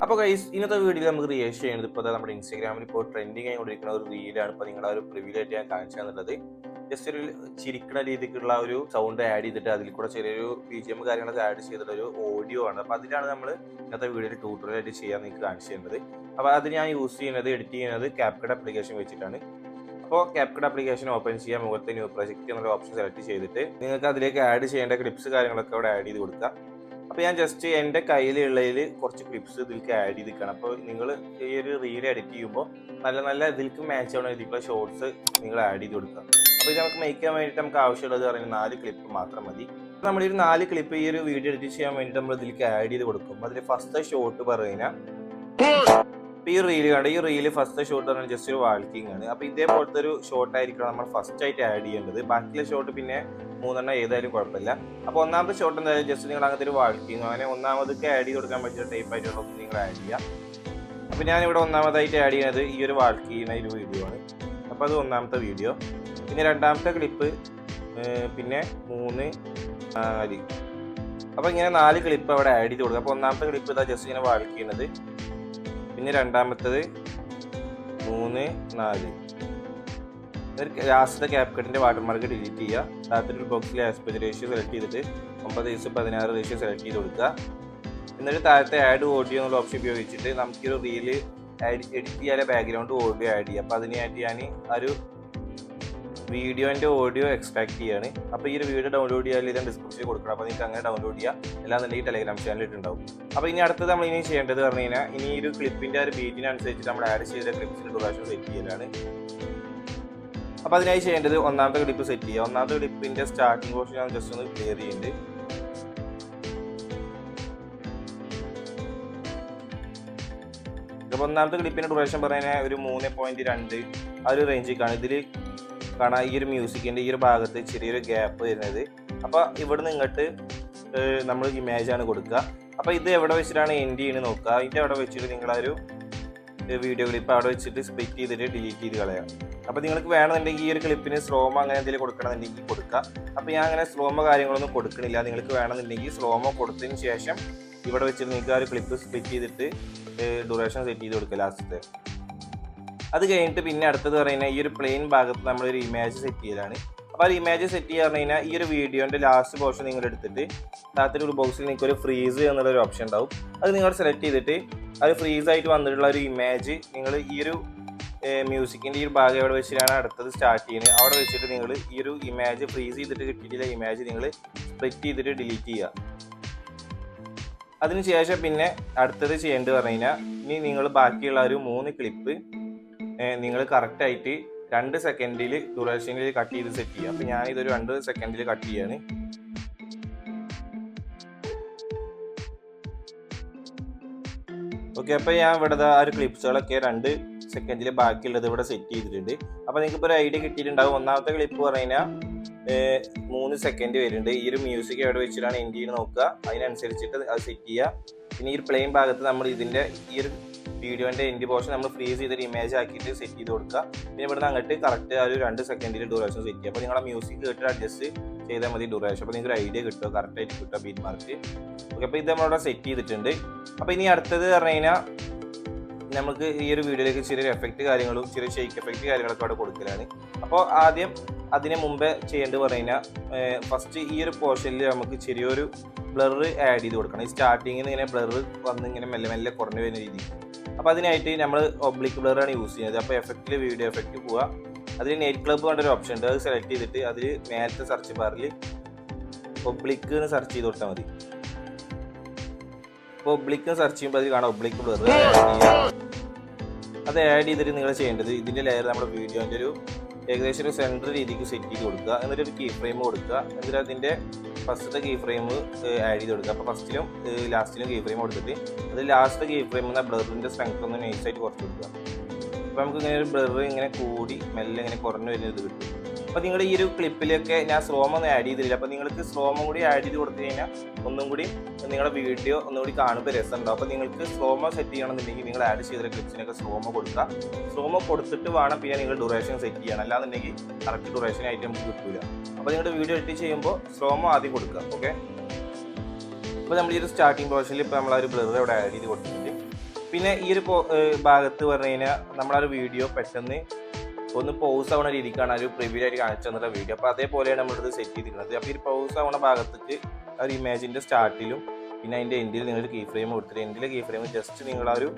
അപ്പോൾ ഗൈസ് ഇന്നത്തെ വീഡിയോയിൽ നമുക്ക് റിയാക്ട് ചെയ്യുന്നത് ഇപ്പോൾ നമ്മുടെ ഇൻസ്റ്റാഗ്രാമിൽ ഇപ്പോൾ ട്രെൻഡിങ് ആയിക്കൊണ്ടിരിക്കുന്ന ഒരു റീലാണ്. ഇപ്പോൾ നിങ്ങളുടെ ഒരു പ്രിവ്യൂലായിട്ട് ഞാൻ കാണിച്ചു തന്നിട്ടുള്ളത്. ജസ്റ്റ് ഒരു ചിരിക്കുന്ന രീതിക്കുള്ള ഒരു സൗണ്ട് ആഡ് ചെയ്തിട്ട് അതിൽ കൂടെ ചെറിയൊരു BGM കാര്യങ്ങളൊക്കെ ആഡ് ചെയ്തിട്ടുള്ള ഒരു ഓഡിയോ ആണ്. അപ്പോൾ അതിലാണ് നമ്മൾ ഇന്നത്തെ വീഡിയോയിൽ ട്യൂട്ടോറിയലായിട്ട് ചെയ്യാൻ നിങ്ങൾക്ക് കാണിച്ചു തരുന്നത്. അപ്പോൾ അത് ഞാൻ യൂസ് ചെയ്യുന്നത് എഡിറ്റ് ചെയ്യുന്നത് CapCut ആപ്ലിക്കേഷൻ വെച്ചിട്ടാണ്. അപ്പോൾ CapCut ആപ്ലിക്കേഷൻ ഓപ്പൺ ചെയ്യാൻ മുകളിലത്തെ ന്യൂ പ്രൊജക്റ്റ് എന്നുള്ള ഓപ്ഷൻ സെലക്ട് ചെയ്തിട്ട് നിങ്ങൾക്ക് അതിലേക്ക് ആഡ് ചെയ്യേണ്ട ക്ലിപ്സ് കാര്യങ്ങളൊക്കെ അവിടെ ആഡ് ചെയ്ത് കൊടുക്കുക. അപ്പോൾ ഞാൻ ജസ്റ്റ് എൻ്റെ കയ്യിലുള്ളതിൽ കുറച്ച് ക്ലിപ്സ് ഇതിലേക്ക് ആഡ് ചെയ്തിരിക്കണം. അപ്പോൾ നിങ്ങൾ ഈ ഒരു റീൽ എഡിറ്റ് ചെയ്യുമ്പോൾ നല്ല ഇതിലേക്ക് മാച്ച് ആവുന്ന രീതിക്കുള്ള ഷോർട്സ് നിങ്ങൾ ആഡ് ചെയ്ത് കൊടുക്കുക. അപ്പോൾ ഇത് നമുക്ക് മേക്ക് ചെയ്യാൻ വേണ്ടിയിട്ട് നമുക്ക് ആവശ്യമുള്ളത് പറയുന്നത് 4 ക്ലിപ്പ് മാത്രം മതി. നമ്മൾ ഈ 4 ക്ലിപ്പ് ഈ ഒരു വീഡിയോ എഡിറ്റ് ചെയ്യാൻ വേണ്ടിയിട്ട് നമ്മൾ ഇതിലേക്ക് ആഡ് ചെയ്ത് കൊടുക്കും. അതിൽ ഫസ്റ്റ് ഷോട്ട് പറഞ്ഞാൽ ഈ റീല് കണ്ട ഈ റീല് ഫസ്റ്റ് ഷോട്ട് പറഞ്ഞാൽ ജസ്റ്റ് ഒരു വാൾക്കിംഗ് ആണ്. അപ്പോൾ ഇതേപോലത്തെ ഒരു ഷോട്ട് ആയിരിക്കണം നമ്മൾ ഫസ്റ്റ് ആയിട്ട് ആഡ് ചെയ്യേണ്ടത്. ബാക്കിയുള്ള ഷോട്ട് പിന്നെ 3 ഏതായാലും കുഴപ്പമില്ല. അപ്പോൾ ഒന്നാമത്തെ ഷോട്ട് എന്തായാലും ജസ്റ്റ് നിങ്ങൾ അങ്ങനത്തെ ഒരു വാൾക്കിംഗ് അങ്ങനെ ഒന്നാമതൊക്കെ ആഡ് ചെയ്ത് കൊടുക്കാൻ പറ്റിയ ടൈപ്പ് ആയിട്ടുള്ള നിങ്ങൾ ആഡ് ചെയ്യുക. അപ്പോൾ ഞാനിവിടെ ഒന്നാമതായിട്ട് ആഡ് ചെയ്യുന്നത് ഈ ഒരു വാൾക്ക് ചെയ്യുന്ന ഒരു വീഡിയോ ആണ്. അപ്പോൾ അത് ഒന്നാമത്തെ വീഡിയോ. പിന്നെ രണ്ടാമത്തെ ക്ലിപ്പ്, പിന്നെ 3, 4. അപ്പോൾ ഇങ്ങനെ 4 ക്ലിപ്പ് അവിടെ ആഡ് ചെയ്ത് കൊടുക്കുക. അപ്പോൾ ഒന്നാമത്തെ ക്ലിപ്പ് ഇതാ ജസ്റ്റ് ഇങ്ങനെ വാൾക്ക് ചെയ്യുന്നത്, പിന്നെ രണ്ടാമത്തത് 3, 4. ലാസ്റ്റത്തെ CapCutന്റെ വാട്ടർമാർക്ക് ഡിലീറ്റ് ചെയ്യുക. താഴത്തൊരു ബോക്സിലെ ആസ്പെക്ട് റേഷ്യോ സെലക്ട് ചെയ്തിട്ട് 9:16 റേഷ്യോ സെലക്ട് ചെയ്ത് കൊടുക്കുക. എന്നിട്ട് താഴത്തെ ആഡ് ഓഡിയോ എന്നുള്ള ഓപ്ഷൻ ഉപയോഗിച്ചിട്ട് നമുക്കൊരു റീല് എഡിറ്റ് ചെയ്യാതെ ബാക്ക്ഗ്രൗണ്ട് ഓഡിയോ ആഡ് ചെയ്യുക. അപ്പോൾ അതിനായിട്ട് ഞാൻ ഒരു വീഡിയോൻ്റെ ഓഡിയോ എക്സ്ട്രാക്ട് ചെയ്യാണ്. അപ്പോൾ ഈ ഒരു വീഡിയോ ഡൗൺലോഡ് ചെയ്യാൻ ഇതിൻ്റെ ഡിസ്ക്രിപ്ഷനിൽ കൊടുക്കണം. അപ്പോൾ നിങ്ങൾക്ക് അങ്ങനെ ഡൗൺലോഡ് ചെയ്യാം. എല്ലാന്നുണ്ടെങ്കിൽ ടെലഗ്രാം ചാനലിൽ ഉണ്ടാവും. അപ്പോൾ ഇനി അടുത്തത് നമ്മൾ ഇനി ചെയ്യേണ്ടത് പറഞ്ഞു കഴിഞ്ഞാൽ ഇനി ഈ ഒരു ക്ലിപ്പിൻ്റെ ഒരു ബീറ്റിനനുസരിച്ച് നമ്മൾ ആഡ് ചെയ്ത ക്ലിപ്സിൻ്റെ ഡ്യൂറേഷൻ സെറ്റ് ചെയ്യലാണ്. അപ്പോൾ അതിനായി ചെയ്യേണ്ടത് ഒന്നാമത്തെ ക്ലിപ്പ് സെറ്റ് ചെയ്യുക. ഒന്നാമത്തെ ക്ലിപ്പിൻ്റെ സ്റ്റാർട്ടിംഗ് പോർഷൻ ഞാൻ ജസ്റ്റ് ഒന്ന് ക്ലിയർ ചെയ്യുന്നുണ്ട്. അപ്പോൾ ഒന്നാമത്തെ ക്ലിപ്പിൻ്റെ ഡ്യൂറേഷൻ പറഞ്ഞാൽ ഒരു 3.2 ആ ഒരു റേഞ്ചിലേക്കാണ്. ഇതിൽ കാണാം ഈ ഒരു മ്യൂസിക്കിൻ്റെ ഈ ഒരു ഭാഗത്ത് ചെറിയൊരു ഗ്യാപ്പ് വരുന്നത്. അപ്പോൾ ഇവിടെ നിന്ന് ഇങ്ങോട്ട് നമ്മൾ ഇമേജാണ് കൊടുക്കുക. അപ്പോൾ ഇത് എവിടെ വെച്ചിട്ടാണ് എൻഡ് ചെയ്യുന്നത് നോക്കുക. അതിൻ്റെ അവിടെ വെച്ചിട്ട് നിങ്ങളൊരു വീഡിയോ ക്ലിപ്പ് അവിടെ വെച്ചിട്ട് സ്പ്ലിറ്റ് ചെയ്തിട്ട് ഡിലീറ്റ് ചെയ്ത് കളയാം. അപ്പോൾ നിങ്ങൾക്ക് വേണമെന്നുണ്ടെങ്കിൽ ഈ ഒരു ക്ലിപ്പിന് സ്ലോമോ അങ്ങനെ എന്തെങ്കിലും കൊടുക്കണമെന്നുണ്ടെങ്കിൽ കൊടുക്കുക. അപ്പോൾ ഞാൻ അങ്ങനെ സ്ലോമോ കാര്യങ്ങളൊന്നും കൊടുക്കണില്ല. നിങ്ങൾക്ക് വേണമെന്നുണ്ടെങ്കിൽ സ്ലോമോ കൊടുത്തതിന് ശേഷം ഇവിടെ വെച്ചിട്ട് നിങ്ങൾക്ക് ആ ഒരു ക്ലിപ്പ് സ്പ്ലിറ്റ് ചെയ്തിട്ട് ഡ്യൂറേഷൻ സെറ്റ് ചെയ്ത് കൊടുക്കുക ലാസ്റ്റത്തെ. അത് കഴിഞ്ഞിട്ട് പിന്നെ അടുത്തത് പറയുന്നത് ഈ ഒരു പ്ലെയിൻ ഭാഗത്ത് നമ്മളൊരു ഇമേജ് സെറ്റ് ചെയ്യലാണ്. അപ്പോൾ ആ ഇമേജ് സെറ്റ് ചെയ്യുക പറഞ്ഞു കഴിഞ്ഞാൽ ഈ ഒരു വീഡിയോൻ്റെ ലാസ്റ്റ് പോർഷൻ നിങ്ങൾ എടുത്തിട്ട് താഴത്തെ ഒരു ബോക്സിൽ നിങ്ങൾക്ക് ഒരു ഫ്രീസ് എന്നുള്ളൊരു ഓപ്ഷൻ ഉണ്ടാവും. അത് നിങ്ങൾ സെലക്ട് ചെയ്തിട്ട് അത് ഫ്രീസ് ആയിട്ട് വന്നിട്ടുള്ള ഒരു ഇമേജ് നിങ്ങൾ ഈ ഒരു മ്യൂസിക്കിൻ്റെ ഈ ഒരു ഭാഗം എവിടെ വെച്ചിട്ടാണ് അടുത്തത് സ്റ്റാർട്ട് ചെയ്യുന്നത് അവിടെ വെച്ചിട്ട് നിങ്ങൾ ഈ ഒരു ഇമേജ് ഫ്രീസ് ചെയ്തിട്ട് കിട്ടിയിട്ടുള്ള ഇമേജ് നിങ്ങൾ സ്പ്ലിറ്റ് ചെയ്തിട്ട് ഡിലീറ്റ് ചെയ്യുക. അതിനുശേഷം പിന്നെ അടുത്തത് ചെയ്യേണ്ടത് പറഞ്ഞു കഴിഞ്ഞാൽ ഇനി നിങ്ങൾ ബാക്കിയുള്ള ഒരു 3 ക്ലിപ്പ് നിങ്ങൾ കറക്റ്റായിട്ട് 2 സെക്കൻഡിൽ ഡ്യൂറേഷനിൽ കട്ട് ചെയ്ത് സെറ്റ് ചെയ്യുക. അപ്പോൾ ഞാനിതൊരു 2 സെക്കൻഡിൽ കട്ട് ചെയ്യാണ്. ഓക്കെ, അപ്പോൾ ഞാൻ ഇവിടെ ആ ഒരു ക്ലിപ്സുകളൊക്കെ 2 സെക്കൻഡിൽ ബാക്കിയുള്ളത് ഇവിടെ സെറ്റ് ചെയ്തിട്ടുണ്ട്. അപ്പോൾ നിങ്ങൾക്ക് ഇപ്പോൾ ഒരു ഐഡിയ കിട്ടിയിട്ടുണ്ടാവും. ഒന്നാമത്തെ ക്ലിപ്പ് പറഞ്ഞു കഴിഞ്ഞാൽ 3 സെക്കൻഡ് വരുന്നുണ്ട്. ഈ ഒരു മ്യൂസിക് എവിടെ വെച്ചിട്ടാണ് എൻഡ് ചെയ്യുന്നത് നോക്കുക, അതിനനുസരിച്ചിട്ട് അത് സെറ്റ് ചെയ്യുക. പിന്നെ ഈ ഒരു പ്ലെയിൻ ഭാഗത്ത് നമ്മൾ ഇതിൻ്റെ ഈ ഒരു വീഡിയോൻ്റെ എൻഡ് പോർഷൻ നമ്മൾ ഫ്രീസ് ചെയ്തൊരു ഇമേജ് ആക്കിയിട്ട് സെറ്റ് ചെയ്ത് കൊടുക്കുക. പിന്നെ ഇവിടുന്ന് അങ്ങോട്ട് കറക്റ്റ് ആ ഒരു 2 സെക്കൻഡിൽ ഡ്യൂറേഷൻ സെറ്റ് ചെയ്യുക. അപ്പോൾ നിങ്ങളെ മ്യൂസിക് കേട്ടിട്ട് അഡ്ജസ്റ്റ് ചെയ്താൽ മതി ഡ്യൂറേഷൻ. അപ്പോൾ നിങ്ങൾക്ക് ഒരു ഐഡിയ കിട്ടുക, കറക്റ്റായിട്ട് കിട്ടുക ബീറ്റ് മാർക്ക്. ഓക്കെ, അപ്പോൾ ഇത് നമ്മളിവിടെ സെറ്റ് ചെയ്തിട്ടുണ്ട്. അപ്പോൾ ഇനി അടുത്തത് പറഞ്ഞു കഴിഞ്ഞാൽ നമുക്ക് ഈ ഒരു വീഡിയോയിലേക്ക് ചെറിയൊരു എഫക്റ്റ് കാര്യങ്ങളും ചെറിയ ഷെയ്ക്ക് എഫക്റ്റ് കാര്യങ്ങളൊക്കെ അവിടെ കൊടുക്കലാണ്. അപ്പോൾ ആദ്യം അതിന് മുമ്പേ ചെയ്യേണ്ടത് പറഞ്ഞു കഴിഞ്ഞാൽ ഫസ്റ്റ് ഈ ഒരു പോർഷനിൽ നമുക്ക് ചെറിയൊരു ബ്ലർ ആഡ് ചെയ്ത് കൊടുക്കണം. ഈ സ്റ്റാർട്ടിങ്ങിൽ ഇങ്ങനെ ബ്ലർ വന്ന് ഇങ്ങനെ മെല്ലെ കുറഞ്ഞു വരുന്ന രീതി. അപ്പോൾ അതിനായിട്ട് നമ്മൾ ഒബ്ലിക് ബ്ലറാണ് യൂസ് ചെയ്യുന്നത്. അപ്പോൾ എഫക്റ്റിൽ വീഡിയോ എഫക്റ്റ് പോവുക. അതിൽ നൈറ്റ് ക്ലബ്ബ് കണ്ടൊരു ഓപ്ഷൻ ഉണ്ട്, അത് സെലക്ട് ചെയ്തിട്ട് അതിൽ നേരത്തെ സെർച്ച് ബാറിൽ ഒബ്ലിക്ക് എന്ന് സെർച്ച് ചെയ്ത് കൊടുത്താൽ മതി. അപ്പോൾ ഒബ്ലിക്ക് സെർച്ച് ചെയ്യുമ്പോൾ അതിൽ കാണാം ഒബ്ലിക് ബ്ലർ അത് ആഡ് ചെയ്തിട്ട് നിങ്ങൾ ചെയ്യേണ്ടത് ഇതിൻ്റെ ലെയർ നമ്മുടെ വീഡിയോൻ്റെ ഒരു ഏകദേശം ഒരു സെൻറ്റർ രീതിക്ക് സെറ്റ് ചെയ്ത് കൊടുക്കുക. എന്നിട്ട് ഒരു കീ ഫ്രെയിം കൊടുക്കുക. എന്നിട്ട് അതിൻ്റെ ഫസ്റ്റത്തെ കീ ഫ്രെയിം ആഡ് ചെയ്ത് കൊടുക്കുക. അപ്പോൾ ഫസ്റ്റിലും ലാസ്റ്റിലും കീ ഫ്രെയിം കൊടുത്തിട്ട് അത് ലാസ്റ്റ് കീ ഫ്രെയിം എന്ന ബ്ലറിൻ്റെ സ്ട്രെങ്ത് ഒന്ന് നൈസായിട്ട് കുറച്ച് കൊടുക്കുക. അപ്പോൾ നമുക്ക് ഇങ്ങനെ ഒരു ബ്ലർ ഇങ്ങനെ കൂടി മെല്ലെ ഇങ്ങനെ കുറഞ്ഞു വരുന്ന ഇത് കിട്ടും. അപ്പോൾ നിങ്ങൾ ഈ ഒരു ക്ലിപ്പിലൊക്കെ ഞാൻ സ്ലോമോ ഒന്നും ആഡ് ചെയ്തില്ല. അപ്പോൾ നിങ്ങൾക്ക് സ്ലോമോ കൂടി ആഡ് ചെയ്ത് കൊടുത്തു കഴിഞ്ഞാൽ ഒന്നും കൂടി നിങ്ങളുടെ വീഡിയോ ഒന്നുകൂടി കാണുമ്പോൾ രസം ഉണ്ടാവും. അപ്പോൾ നിങ്ങൾക്ക് സ്ലോമോ സെറ്റ് ചെയ്യണമെന്നുണ്ടെങ്കിൽ നിങ്ങൾ ആഡ് ചെയ്ത ക്ലിപ്സിനൊക്കെ സ്ലോമോ കൊടുക്കുക. സ്ലോമോ കൊടുത്തിട്ട് വേണം പിന്നെ നിങ്ങൾ ഡ്യൂറേഷൻ സെറ്റ് ചെയ്യണം. അല്ലാന്നുണ്ടെങ്കിൽ കറക്റ്റ് ഡ്യൂറേഷൻ ആയിട്ട് നമുക്ക് കിട്ടില്ല. അപ്പോൾ നിങ്ങളുടെ വീഡിയോ എഡിറ്റ് ചെയ്യുമ്പോൾ സ്ലോമോ ആദ്യം കൊടുക്കുക. ഓക്കെ, അപ്പോൾ നമ്മൾ ഈ ഒരു സ്റ്റാർട്ടിംഗ് പോർഷനിൽ ഇപ്പോൾ നമ്മൾ ആ ഒരു ബ്ലർ അവിടെ ആഡ് ചെയ്ത് കൊടുത്തിട്ടുണ്ട്. പിന്നെ ഈ ഒരു ഭാഗത്ത് പറഞ്ഞു കഴിഞ്ഞാൽ നമ്മളൊരു വീഡിയോ പെട്ടെന്ന് ഒന്ന് പൗസ് ആവുന്ന രീതിക്കാണ് ഒരു പ്രിവ്യൂ ആയിട്ട് കാണിച്ചു തന്നിട്ടുള്ള വീഡിയോ. അപ്പോൾ അതേപോലെയാണ് നമ്മളിത് സെറ്റ് ചെയ്തിരിക്കുന്നത്. അപ്പോൾ ഈ പൗസ് ആവുന്ന ഭാഗത്തേക്ക് ആ ഒരു ഇമേജിൻ്റെ സ്റ്റാർട്ടിലും പിന്നെ അതിൻ്റെ എൻഡിൽ നിങ്ങളൊരു കീ ഫ്രെയിം കൊടുത്തിട്ട് എൻഡിലെ കീ ഫ്രെയിം ജസ്റ്റ് നിങ്ങൾ ആ ഒരു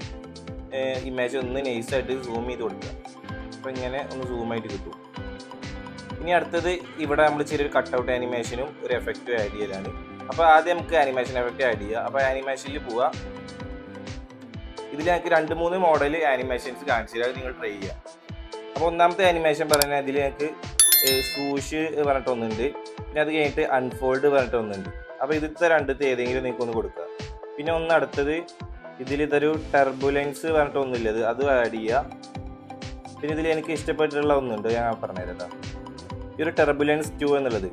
ഇമേജ് ഒന്ന് നൈസായിട്ട് സൂം ചെയ്ത് കൊടുക്കുക. അപ്പോൾ ഇങ്ങനെ ഒന്ന് സൂമായിട്ട് കിട്ടും. ഇനി അടുത്തത് ഇവിടെ നമ്മൾ ചെറിയൊരു കട്ടൗട്ട് ആനിമേഷനും ഒരു എഫക്റ്റും ആഡ് ചെയ്യലാണ്. അപ്പോൾ ആദ്യം നമുക്ക് ആനിമേഷൻ എഫക്റ്റ് ആഡ് ചെയ്യുക. അപ്പോൾ ആനിമേഷനിൽ പോവുക. ഇതിൽ ഞങ്ങൾക്ക് 2-3 മോഡൽ ആനിമേഷൻസ് കാണിച്ചു തരാം, അത് നിങ്ങൾ ട്രൈ ചെയ്യുക. അപ്പോൾ ഒന്നാമത്തെ ആനിമേഷൻ പറഞ്ഞാൽ ഇതിൽ ഞങ്ങൾക്ക് സൂഷ് പറഞ്ഞിട്ടൊന്നുണ്ട്, പിന്നെ അത് കഴിഞ്ഞിട്ട് അൺഫോൾഡ് പറഞ്ഞിട്ടൊന്നുണ്ട്. അപ്പോൾ ഇതിലത്തെ രണ്ടത്തെ ഏതെങ്കിലും നിങ്ങൾക്ക് ഒന്ന് കൊടുക്കുക. പിന്നെ ഒന്ന് അടുത്തത് ഇതിലിതൊരു ടർബുലൻസ് പറഞ്ഞിട്ടൊന്നുമില്ലത്, അത് ആഡ് ചെയ്യുക. പിന്നെ ഇതിൽ എനിക്ക് ഇഷ്ടപ്പെട്ടിട്ടുള്ള ഒന്നുണ്ട്, ഞാൻ പറഞ്ഞുതരാം. ഈ ഒരു ടർബുലൻസ് 2 എന്നുള്ളത്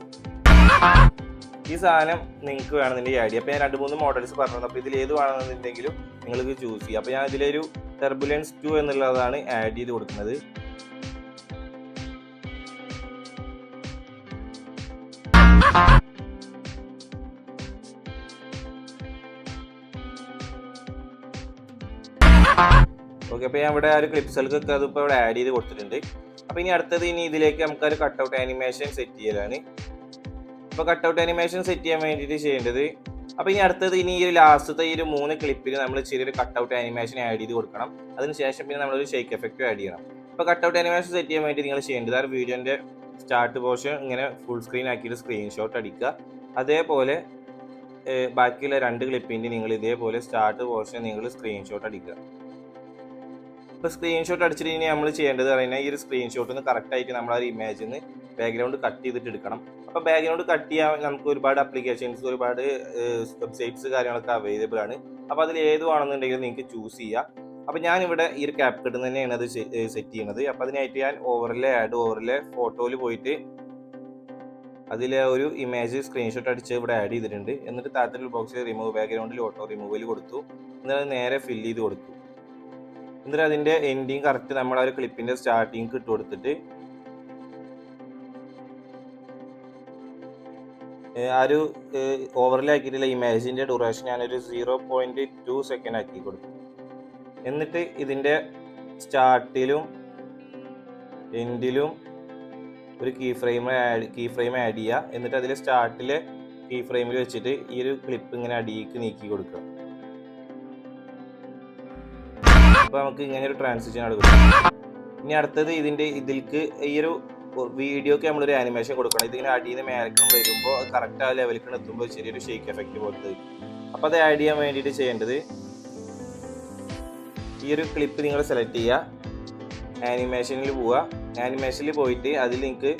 ഈ സാധനം നിങ്ങൾക്ക് വേണമെന്നുണ്ടെങ്കിൽ ആഡ് ചെയ്യുക. അപ്പോൾ ഞാൻ 2-3 മോഡൽസ് പറഞ്ഞു. അപ്പോൾ ഇതിൽ ഏത് വേണമെന്നുണ്ടെങ്കിലും നിങ്ങൾക്ക് ചൂസ് ചെയ്യാം. അപ്പോൾ ഞാൻ ഇതിലൊരു ടർബുലൻസ് 2 എന്നുള്ളതാണ് ആഡ് ചെയ്ത് കൊടുക്കുന്നത്. ഓക്കെ, അപ്പോൾ ഞാൻ ഇവിടെ ആ ഒരു ക്ലിപ്സുകൾക്കൊക്കെ അതിപ്പോൾ ഇവിടെ ആഡ് ചെയ്ത് കൊടുത്തിട്ടുണ്ട്. അപ്പോൾ ഇനി അടുത്തത് ഇതിലേക്ക് നമുക്കൊരു കട്ടൗട്ട് ആനിമേഷൻ സെറ്റ് ചെയ്യലാണ്. അപ്പോൾ കട്ടൗട്ട് ആനിമേഷൻ സെറ്റ് ചെയ്യാൻ വേണ്ടിയിട്ട് ചെയ്യേണ്ടത്, അപ്പോൾ ഇനി അടുത്തത് ഈ ഒരു ലാസ്റ്റത്തെ ഈ ഒരു 3 ക്ലിപ്പിൽ നമ്മൾ ചെറിയൊരു കട്ടൗട്ട് ആനിമേഷൻ ആഡ് ചെയ്ത് കൊടുക്കണം. അതിനുശേഷം പിന്നെ നമ്മളൊരു ഷേക്ക് എഫക്റ്റ് ആഡ് ചെയ്യണം. അപ്പോൾ കട്ടൗട്ട് ആനിമേഷൻ സെറ്റ് ചെയ്യാൻ വേണ്ടി നിങ്ങൾ ചെയ്യേണ്ടത് ആ വീഡിയോൻ്റെ സ്റ്റാർട്ട് പോർഷൻ ഇങ്ങനെ ഫുൾ സ്ക്രീൻ ആക്കിയിട്ട് സ്ക്രീൻഷോട്ട് അടിക്കുക. അതേപോലെ ബാക്കിയുള്ള 2 ക്ലിപ്പിൻ്റെ നിങ്ങൾ ഇതേപോലെ സ്റ്റാർട്ട് പോർഷൻ നിങ്ങൾ സ്ക്രീൻഷോട്ട് അടിക്കുക. ഇപ്പോൾ സ്ക്രീൻഷോട്ട് അടിച്ചിട്ട് ഇനി നമ്മൾ ചെയ്യേണ്ടത് പറഞ്ഞാൽ ഈ ഒരു സ്ക്രീൻഷോട്ട് ഒന്ന് കറക്റ്റായിട്ട് നമ്മൾ ആ ഒരു ഇമേജിൽ നിന്ന് ബാക്ക്ഗ്രൗണ്ട് കട്ട് ചെയ്തിട്ട് എടുക്കണം. അപ്പോൾ ബാക്ക്ഗ്രൗണ്ട് കട്ട് ചെയ്യാൻ നമുക്ക് ഒരുപാട് ആപ്ലിക്കേഷൻസ്, ഒരുപാട് വെബ്സൈറ്റ്സ് കാര്യങ്ങളൊക്കെ അവൈലബിൾ ആണ്. അപ്പോൾ അതിൽ ഏതുവാണെന്നുണ്ടെങ്കിൽ നിങ്ങൾക്ക് ചൂസ് ചെയ്യാം. അപ്പോൾ ഞാനിവിടെ ഈ ഒരു ക്യാപ്കട്ട് തന്നെയാണ് അത് സെറ്റ് ചെയ്യുന്നത്. അപ്പോൾ അതിനായിട്ട് ഞാൻ ഓവറിലെ ഫോട്ടോയിൽ പോയിട്ട് അതിലെ ഒരു ഇമേജ് സ്ക്രീൻഷോട്ട് അടിച്ച് ഇവിടെ ആഡ് ചെയ്തിട്ടുണ്ട്. എന്നിട്ട് താഴത്തെ ബോക്സിൽ റിമൂവ് ബാക്ക്ഗ്രൗണ്ടിൽ ഓട്ടോ റിമൂവൽ കൊടുത്തു. എന്നിട്ട് നേരെ ഫില്ല് ചെയ്ത് കൊടുത്തു. എന്നിട്ട് അതിൻ്റെ എൻഡിങ് കറക്റ്റ് നമ്മൾ ആ ഒരു ക്ലിപ്പിൻ്റെ സ്റ്റാർട്ടിങ് ഇട്ട് കൊടുത്തിട്ട് ആ ഒരു ഓവറിലാക്കിയിട്ടുള്ള ഇമേജിൻ്റെ ഡ്യൂറേഷൻ ഞാനൊരു 0.2 സെക്കൻഡ് ആക്കി കൊടുത്തു. എന്നിട്ട് ഇതിൻ്റെ സ്റ്റാർട്ടിലും എൻഡിലും ഒരു കീ ഫ്രെയിം ആഡ് ചെയ്യുക. എന്നിട്ട് അതിൽ സ്റ്റാർട്ടിലെ കീ ഫ്രെയിമിൽ വെച്ചിട്ട് ഈ ഒരു ക്ലിപ്പ് ഇങ്ങനെ അടിയിലേക്ക് നീക്കി കൊടുക്കുക. അപ്പോൾ നമുക്ക് ഇങ്ങനെ ഒരു ട്രാൻസിഷൻ എടുക്കും. ഇനി അടുത്തത് ഇതിലേക്ക് ഈ ഒരു വീഡിയോക്ക് നമ്മളൊരു ആനിമേഷൻ കൊടുക്കണം. ഇതിങ്ങനെ അടിയിൽ നിന്ന് മേലക്കും വരുമ്പോൾ കറക്റ്റ് ആ ലെവലിലേക്ക് എത്തുമ്പോൾ ചെറിയൊരു ഷേക്ക് എഫക്റ്റ് പോലത്തെ. അപ്പോൾ അത് ആഡ് ചെയ്യാൻ വേണ്ടിയിട്ട് ചെയ്യേണ്ടത് ഈ ഒരു ക്ലിപ്പ് നിങ്ങൾ സെലക്ട് ചെയ്യുക, ആനിമേഷനിൽ പോവുക. ആനിമേഷനിൽ പോയിട്ട് അതിൽ നിങ്ങൾക്ക്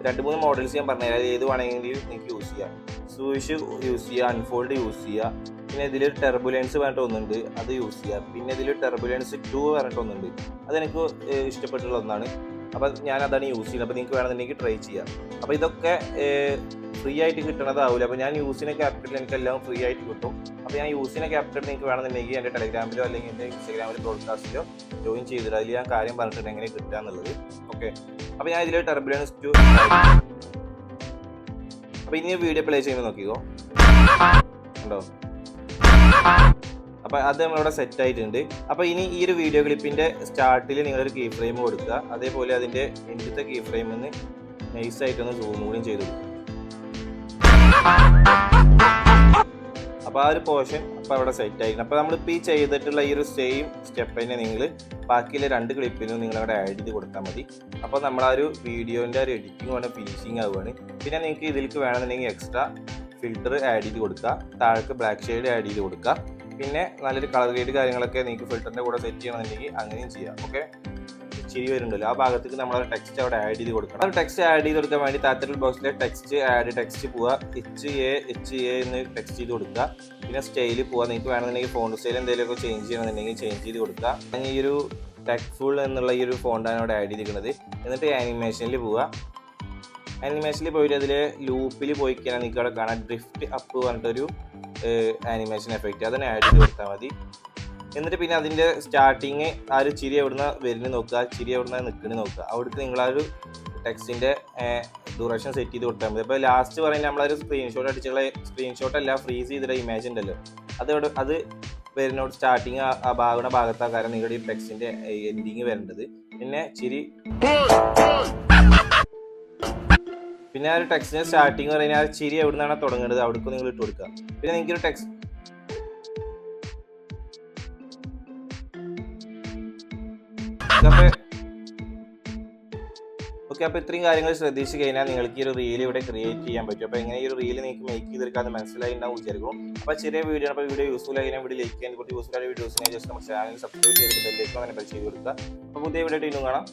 2-3 മോഡൽസ് ഞാൻ പറഞ്ഞുതരാം, അത് ഏത് വേണമെങ്കിലും നിങ്ങൾക്ക് യൂസ് ചെയ്യാം. സൂഷ് യൂസ് ചെയ്യുക, അൺഫോൾഡ് യൂസ് ചെയ്യുക. പിന്നെ ഇതിൽ ടെർബുലൻസ് പറഞ്ഞിട്ട് ഒന്നുണ്ട്, അത് യൂസ് ചെയ്യുക. പിന്നെ ഇതിൽ ടെർബുലൻസ് 2 പറഞ്ഞിട്ട് ഒന്നുണ്ട്, അതെനിക്ക് ഇഷ്ടപ്പെട്ടുള്ള ഒന്നാണ്. അപ്പോൾ ഞാൻ അതാണ് യൂസ് ചെയ്യുന്നത്. അപ്പോൾ നിങ്ങൾക്ക് വേണമെന്നുണ്ടെങ്കിൽ ട്രൈ ചെയ്യാം. അപ്പോൾ ഇതൊക്കെ ഫ്രീ ആയിട്ട് കിട്ടണതാവില്ല. അപ്പോൾ ഞാൻ യൂസിനെ ക്യാപ്കട്ടിൽ എനിക്കെല്ലാം ഫ്രീ ആയിട്ട് കിട്ടും. അപ്പോൾ ഞാൻ യൂസിനെ ക്യാപ്കട്ട് നിങ്ങൾക്ക് വേണമെന്നുണ്ടെങ്കിൽ എൻ്റെ ടെലഗ്രാമിലോ അല്ലെങ്കിൽ എൻ്റെ ഇൻസ്റ്റാഗ്രാമിലോ ബ്രോഡ്കാസ്റ്റിലോ ജോയിൻ ചെയ്തിട്ട് അതിൽ ഞാൻ കാര്യം പറഞ്ഞിട്ടുണ്ട് എങ്ങനെ കിട്ടുക എന്നുള്ളത്. ഓക്കെ, അപ്പോൾ ഞാൻ ഇതിൽ ടർബുലൻസ് 2 അപ്പോൾ ഇനി വീഡിയോ പ്ലേ ചെയ്യുമ്പോൾ നോക്കിക്കോ, ഉണ്ടോ? അപ്പോൾ അത് നമ്മളിവിടെ സെറ്റ് ആയിട്ടുണ്ട്. അപ്പോൾ ഇനി ഈ ഒരു വീഡിയോ ക്ലിപ്പിൻ്റെ സ്റ്റാർട്ടിൽ നിങ്ങളൊരു കീ ഫ്രെയിം കൊടുക്കുക. അതേപോലെ അതിൻ്റെ എൻഡിലത്തെ കീ ഫ്രെയിമിൽ നിന്ന് നൈസായിട്ടൊന്ന് സൂം കൂടിയും ചെയ്ത് കൊടുക്കുക. അപ്പോൾ ആ ഒരു പോർഷൻ അപ്പോൾ അവിടെ സെറ്റ് ആയിരിക്കണം. അപ്പോൾ നമ്മളിപ്പോൾ ഈ ചെയ്തിട്ടുള്ള ഈ ഒരു സെയിം സ്റ്റെപ്പ് തന്നെ നിങ്ങൾ ബാക്കിയുള്ള 2 ക്ലിപ്പിലും നിങ്ങളവിടെ ആഡ് ചെയ്ത് കൊടുത്താൽ മതി. അപ്പോൾ നമ്മൾ ആ ഒരു വീഡിയോൻ്റെ ഒരു എഡിറ്റിംഗ് വേണം, ഫിനിഷിങ് ആവുകയാണ്. പിന്നെ നിങ്ങൾക്ക് ഇതിലേക്ക് വേണമെന്നുണ്ടെങ്കിൽ എക്സ്ട്രാ ഫിൽറ്റർ ആഡ് ചെയ്ത് കൊടുക്കുക, താഴേക്ക് ബ്ലാക്ക് ഷെയ്ഡ് ആഡ് ചെയ്ത് കൊടുക്കുക. പിന്നെ നല്ലൊരു കളർ ഗ്രേഡ് കാര്യങ്ങളൊക്കെ നിങ്ങൾക്ക് ഫിൽറ്ററിൻ്റെ കൂടെ സെറ്റ് ചെയ്യണമെന്നുണ്ടെങ്കിൽ അങ്ങനെയും ചെയ്യാം. ഓക്കെ, ചിരി വരുന്നുണ്ടല്ലോ ആ ഭാഗത്തേക്ക് നമ്മൾ ടെക്സ്റ്റ് അവിടെ ആഡ് ചെയ്ത് കൊടുക്കണം. ആ ടെക്സ്റ്റ് ആഡ് ചെയ്ത് കൊടുക്കാൻ വേണ്ടി താഴത്തെ ബോക്സിലെ ടെക്സ്റ്റ് പോവുക, HA എന്ന് ടെക്സ്റ്റ് ചെയ്ത് കൊടുക്കുക. പിന്നെ സ്റ്റൈലിൽ പോവുക. നിങ്ങൾക്ക് വേണമെന്നുണ്ടെങ്കിൽ ഫോണ്ട് സ്റ്റൈൽ എന്തെങ്കിലുമൊക്കെ ചേഞ്ച് ചെയ്യണമെന്നുണ്ടെങ്കിൽ ചേഞ്ച് ചെയ്ത് കൊടുക്കുക. ഈ ഒരു ടെക് ഫുൾ എന്നുള്ള ഈ ഒരു ഫോണ്ടാണ് അവിടെ ആഡ് ചെയ്തിരിക്കുന്നത്. എന്നിട്ട് ആനിമേഷനിൽ പോവുക. ആനിമേഷനിൽ പോയിട്ട് അതിൽ ലൂപ്പിൽ പോയി കഴിഞ്ഞാൽ നിങ്ങൾക്ക് അവിടെ കാണാം ഡ്രിഫ്റ്റ് അപ്പ് പറഞ്ഞിട്ടൊരു ആനിമേഷൻ എഫക്റ്റ്, അതിനെ ആഡ് ചെയ്ത് കൊടുത്താൽ മതി. എന്നിട്ട് പിന്നെ അതിൻ്റെ സ്റ്റാർട്ടിങ് ആ ഒരു ചിരി എവിടുന്ന വരുന്നത് നോക്കുക, ചിരി എവിടുന്ന നിൽക്കുന്നത് നോക്കുക. അവിടുത്തെ നിങ്ങൾ ആ ഒരു ടെക്സ്റ്റിൻ്റെ ഡ്യൂറേഷൻ സെറ്റ് ചെയ്ത് കൊടുത്താൽ മതി. അപ്പോൾ ലാസ്റ്റ് പറയുന്നത് നമ്മളൊരു സ്ക്രീൻഷോട്ട് അടിച്ചുള്ള സ്ക്രീൻഷോട്ട് അല്ല ഫ്രീസ് ചെയ്തിട്ട് ഇമേജ് ഉണ്ടല്ലോ, അത് വരുന്നോട് സ്റ്റാർട്ടിങ് ആ ഭാഗത്താക്കാരം നിങ്ങളുടെ ഈ ടെക്സ്റ്റിന്റെ എൻഡിങ് വരേണ്ടത്. പിന്നെ ആ ഒരു ടെക്സ്റ്റിന്റെ സ്റ്റാർട്ടിങ് പറയുന്നത് ആ ചിരി എവിടെ നിന്നാണ് തുടങ്ങുന്നത് അവിടേക്ക് നിങ്ങൾ ഇട്ട് കൊടുക്കുക. പിന്നെ നിങ്ങൾക്ക് ഒരു ടെക്സ്റ്റ് ഓക്കെ. അപ്പോൾ ഇത്രയും കാര്യങ്ങൾ ശ്രദ്ധിച്ചു കഴിഞ്ഞാൽ നിങ്ങൾക്ക് ഈ ഒരു റീൽ ഇവിടെ ക്രിയേറ്റ് ചെയ്യാൻ പറ്റും. അപ്പോൾ എങ്ങനെ ഈ ഒരു റീൽ നിങ്ങൾക്ക് മേക്ക് ചെയ്തെടുക്കാതെ മനസ്സിലായി ഉണ്ടാവും വിചാരിക്കും. അപ്പോൾ ചെറിയ വീഡിയോ ആണ്. അപ്പോൾ വീഡിയോ യൂസ്ഫുൾ ആയി വീഡിയോ ലൈക്ക് ചെയ്യാൻ കുറച്ച് യൂസ്ഫുൾ ആയ വീഡിയോസിനെ ജസ്റ്റ് നമ്മുടെ ചാനൽ സബ്സ്ക്രൈബ് ചെയ്തിട്ട് ബെല്ലൈക്കൺ തന്നെ പ്രസ് ചെയ്ത് കൊടുക്കുക. അപ്പോൾ പുതിയ വീഡിയോ കാണാം.